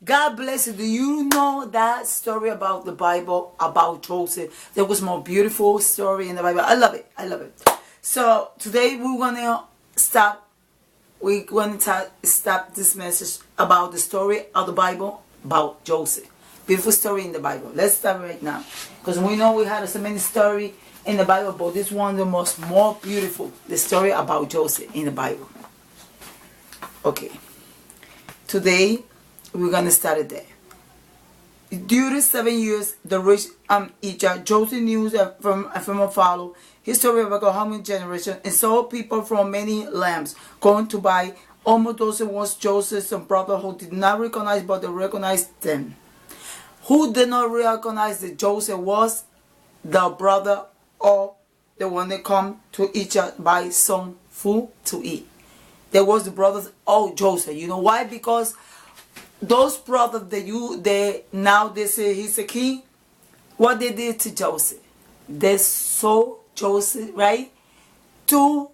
God bless you. Do you know that story about the Bible, about Joseph? There was more beautiful story in the Bible. I love it. I love it. So today we're going to stop. We're going to stop this message about the story of the Bible about Joseph. Beautiful story in the Bible. Let's start right now. Because we know we had so many stories in the Bible, but this one the most more beautiful. The story about Joseph in the Bible. Okay. Today we're going to start it there. During 7 years, the rich Egypt, Joseph knew that from a follow his story about how many generations, and saw people from many lands going to buy. Almost those was Joseph's brother who did not recognize, but they recognized them. Who did not recognize that Joseph was the brother or the one that come to Egypt buy some food to eat. There was the brothers of Joseph. You know why? Because those brothers now they say he's a king. What they did to Joseph? They sold Joseph, right? To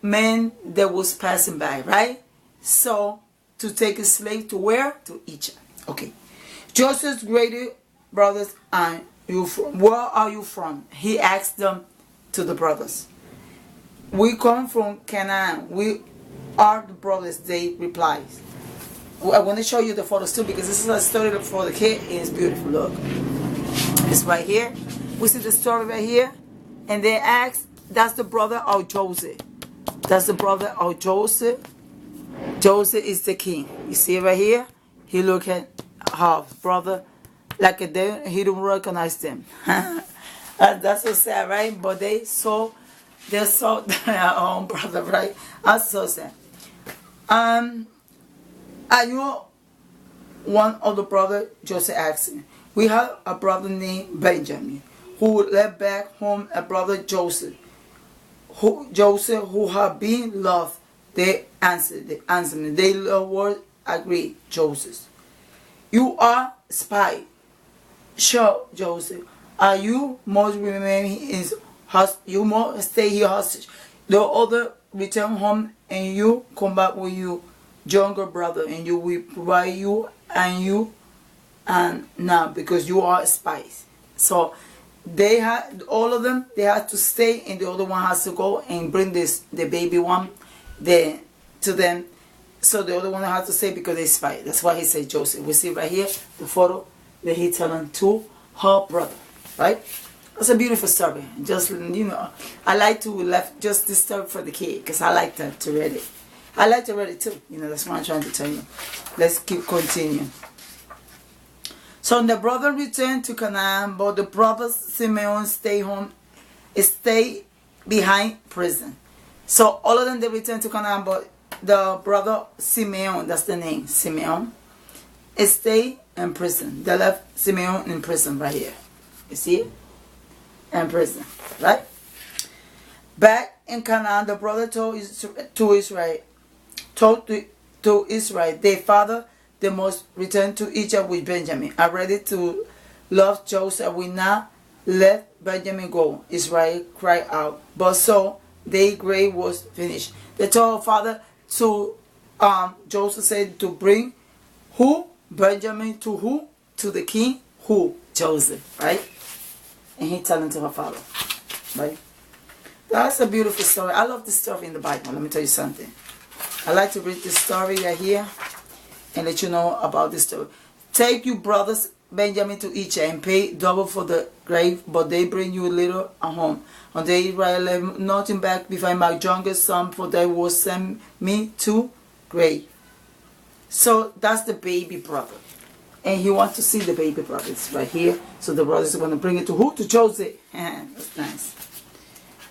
men that was passing by, right? So to take a slave to where? To Egypt. Okay. Joseph's greater brothers, where are you from? He asked them to the brothers. We come from Canaan. We are the brothers, they replied. I want to show you the photos too, because this is a story for the kid and it's beautiful. Look, it's right here. We see the story right here, and they ask, that's the brother of Joseph. That's the brother of Joseph. Joseph is the king. You see it right here. He look at her brother like he don't recognize them. That's so sad, right? But they saw their own brother, right? That's so sad. Are you one of the brothers? Joseph asked him. We have a brother named Benjamin who left back home a brother Joseph who had been loved. They answered me. They were agreed. Joseph, you are spy. Sure, Joseph. Are you must remain you must stay here hostage. The other return home and you come back with your younger brother, and you will provide you and now because you are spies. So they had all of them. They had to stay, and the other one has to go and bring the baby one to them. So the other one has to stay because they spy. That's why he said Joseph. We see right here the photo that he telling to her brother. Right? That's a beautiful story. Just I like to left just this story for the kid because I like to read it. I like to read it too. That's what I'm trying to tell you. Let's keep continuing. So the brother returned to Canaan, but the brother Simeon stay behind prison. So all of them, they returned to Canaan, but the brother Simeon, that's the name, Simeon, stay in prison. They left Simeon in prison right here. You see it? In prison, right? Back in Canaan, the brother told Israel, their father, they must return to Egypt with Benjamin. Are ready to love Joseph, will not let Benjamin go. Israel cried out. But so their grave was finished. They told father to Joseph said to bring who? Benjamin to who? To the king. Who? Joseph, right? And he telling to her father, right? That's a beautiful story. I love this story in the Bible. Let me tell you something. I like to read this story right here and let you know about this story. Take your brothers Benjamin to Egypt and pay double for the grave, but they bring you little at home. On the Israel left nothing back behind my youngest son, for they will send me to grave. So that's the baby brother. And he wants to see the baby brother. It's right here. So the brothers are going to bring it to who? To Joseph. That's nice.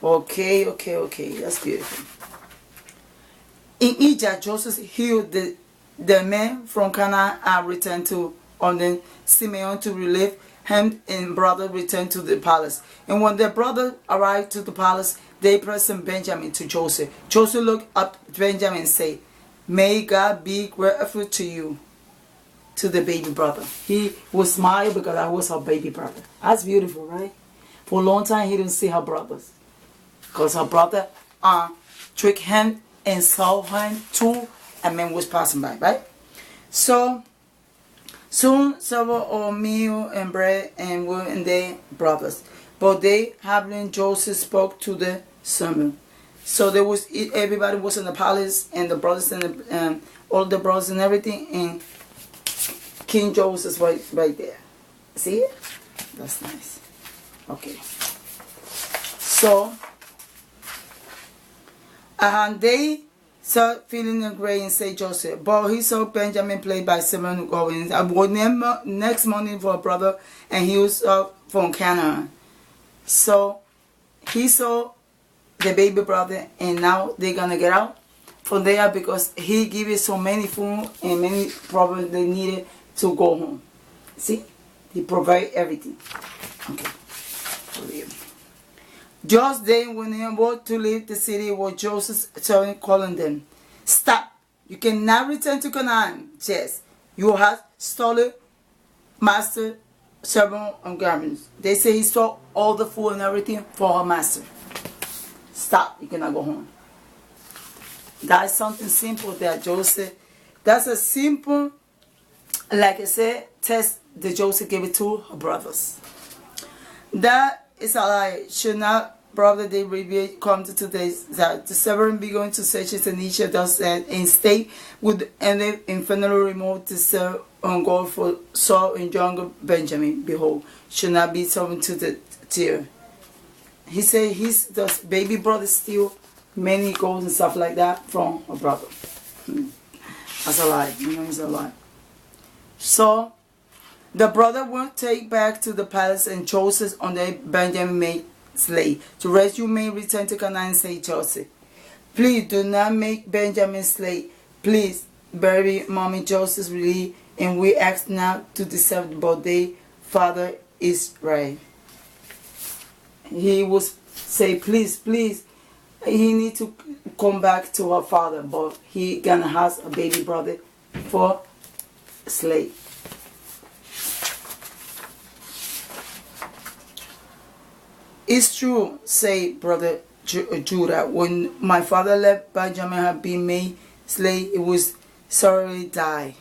Okay. That's beautiful. In Egypt, Joseph healed the men from Canaan and returned to then Simeon to relieve him, and brother returned to the palace. And when their brother arrived to the palace, they presented Benjamin to Joseph. Joseph looked up at Benjamin and said, may God be grateful to you, to the baby brother. He was smiling because I was her baby brother. That's beautiful, right? For a long time, he didn't see her brothers, because her brother tricked him and saw him too, and man was passing by, right? So soon several of meal and bread and were in their brothers. But they, having Joseph, spoke to the servant. So there was everybody was in the palace, and the brothers and all the brothers and everything, and King Joseph right there. See it? That's nice. Okay. So and they saw feeling the great and say Joseph, but he saw Benjamin played by Simon going. Next morning for a brother, and he was from Canaan. So he saw the baby brother, and now they're gonna get out from there because he gave it so many food and many problems they needed to go home. See, he provided everything. Okay. Just then, when they were to leave the city, was Joseph's servant calling them, "Stop! You cannot return to Canaan. Yes, you have stolen master servant and garments." They say he stole all the food and everything for her master. Stop! You cannot go home. That's something simple that Joseph. That's a simple, like I said, test that Joseph gave it to her brothers. That is a lie. Should not brother they reveal come to today that the seven be going to search it and each does that and stay with any infernal remote to serve on God for Saul and younger Benjamin. Behold, should not be someone to the tear. He said his the baby brother steal many gold and stuff like that from a brother. That's a lie. You know it's a lie. So the brother will take back to the palace, and Joseph on the Benjamin made slave. To rest you may return to Canaan, say Joseph. Please do not make Benjamin slave. Please bury mommy Joseph's relief, and we ask not to deserve but their father Israel. He was say please, he need to come back to her father, but he gonna have a baby brother for slave. It's true, say brother Judah, when my father left Benjamin had been made slave, it was sorry die.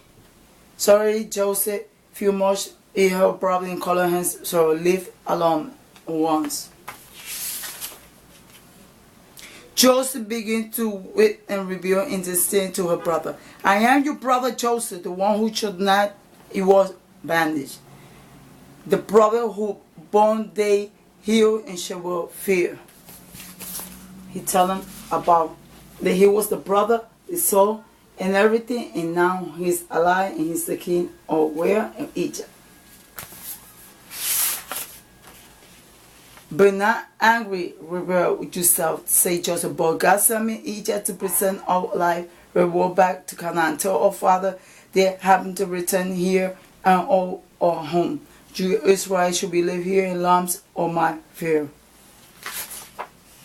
Sorry Joseph, few much in her brother in color hands, so live alone once. Joseph began to wit and reveal in the sin to her brother. I am your brother Joseph, the one who should not, he was bandaged. The brother who born they heal and she will fear. He tell them about that he was the brother, the soul, and everything, and now he's alive and he's the king of where? In Egypt. But not angry, rebel with yourself, say Joseph. But God sent me Egypt to present our life, reward back to Canaan. Tell our father they happen to return here and all our home. Israel should be live here in lumps or my fear.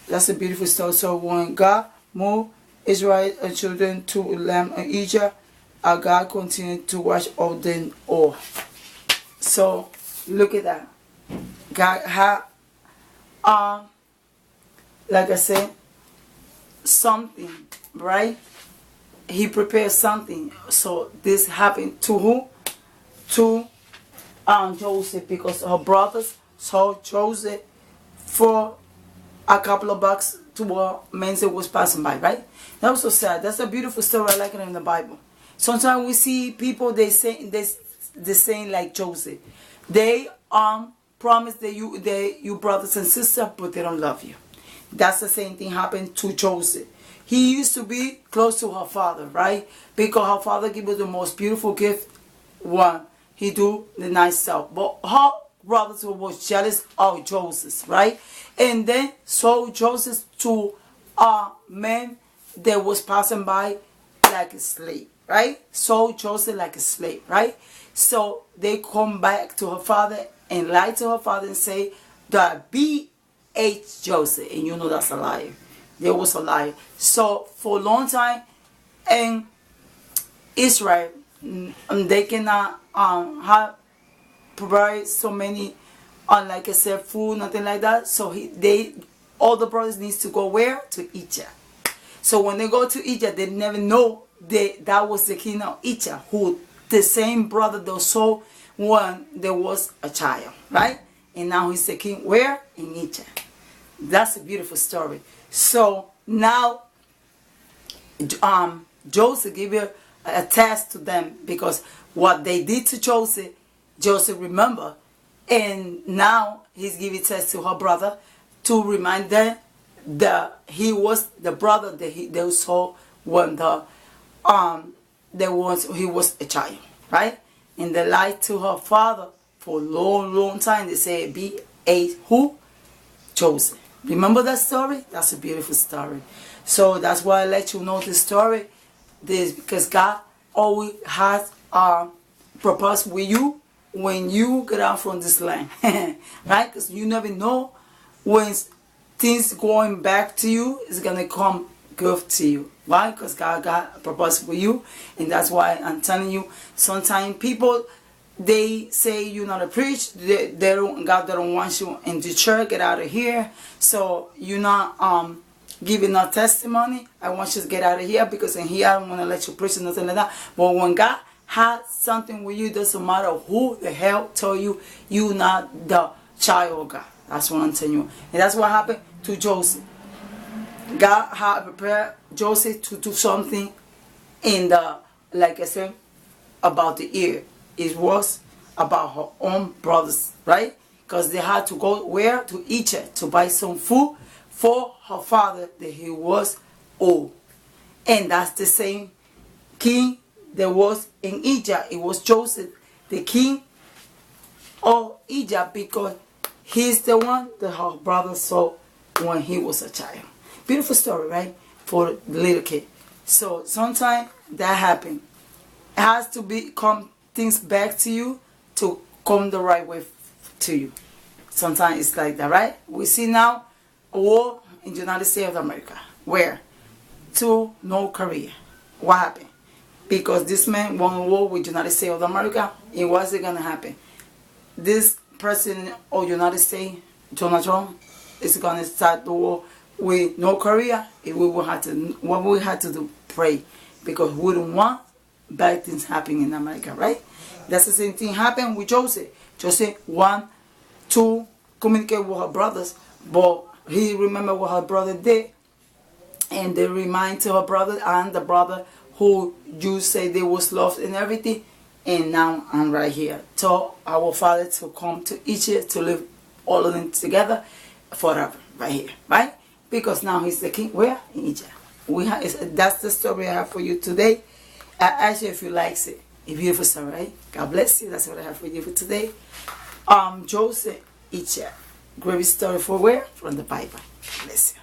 That's a beautiful story. So when God moved Israel and children to land in Egypt, our God continued to watch over them all. So look at that. God had like I said, something, right? He prepared something. So this happened to who? To Joseph, because her brothers saw Joseph for a couple of bucks to a man that was passing by, right? That was so sad. That's a beautiful story. I like it in the Bible. Sometimes we see people they saying like Joseph. They promise that you brothers and sisters, but they don't love you. That's the same thing happened to Joseph. He used to be close to her father, right? Because her father gave her the most beautiful gift. One, he do the nice stuff. But her brothers was jealous of Joseph, right? And then sold Joseph to a man that was passing by like a slave, right? Sold Joseph like a slave, right? So they come back to her father and lie to her father and say that B.H. Joseph. And you know that's a lie. There was a lie. So for a long time in Israel, they cannot have provide so many like I said food, nothing like that. So all the brothers needs to go where? To Egypt. So when they go to Egypt, they never know that was the king of Egypt who the same brother that saw when there was a child, right? And now he's the king where? In Egypt. That's a beautiful story. So now Joseph gave a test to them, because what they did to Joseph remember, and now he's giving test to her brother to remind them that he was the brother that they saw when he was a child, right? And they lied to her father for a long time. They say B.A. who? Joseph. Remember that story? That's a beautiful story. So that's why I let you know this story. This because God always has purpose with you when you get out from this land, right? Because you never know when things going back to you is gonna come good to you. Why? Because God got a purpose for you, and that's why I'm telling you. Sometimes people, they say you're not a preach. God don't want you in the church. Get out of here. So you're not giving no testimony. I want you to get out of here, because in here I don't want to let you preach or nothing like that. But when God has something with you, it doesn't matter who the hell told you, you're not the child of God. That's what I'm telling you. And that's what happened to Joseph. God had prepared Joseph to do something in the, like I said, about the ear. It was about her own brothers, right? Because they had to go where? To Egypt to buy some food for her father that he was old. And that's the same king that was in Egypt. It was Joseph, the king of Egypt, because he's the one that her brother saw when he was a child. Beautiful story, right? For the little kid. So sometimes that happens. It has to come things back to you to come the right way to you. Sometimes it's like that, right? We see now a war in the United States of America. Where? To North Korea. What happened? Because this man won a war with the United States of America. And what's it going to happen? This president of the United States, Donald Trump, is going to start the war with North Korea. And what we had to do, pray. Because we don't want bad things happening in America, right? That's the same thing happened with Joseph. Joseph wanted to communicate with her brothers, but he remembered what her brother did, and they remind to her brother and the brother who you say they was loved and everything, and now I'm right here. Told our father to come to Egypt to live all of them together forever, right here, right? Because now he's the king. Where? In Egypt. That's the story I have for you today. I ask you if you like it. A beautiful story, right? God bless you. That's what I have for you for today. Joseph, Egypt. Great story for where? From the Bible. Bless you.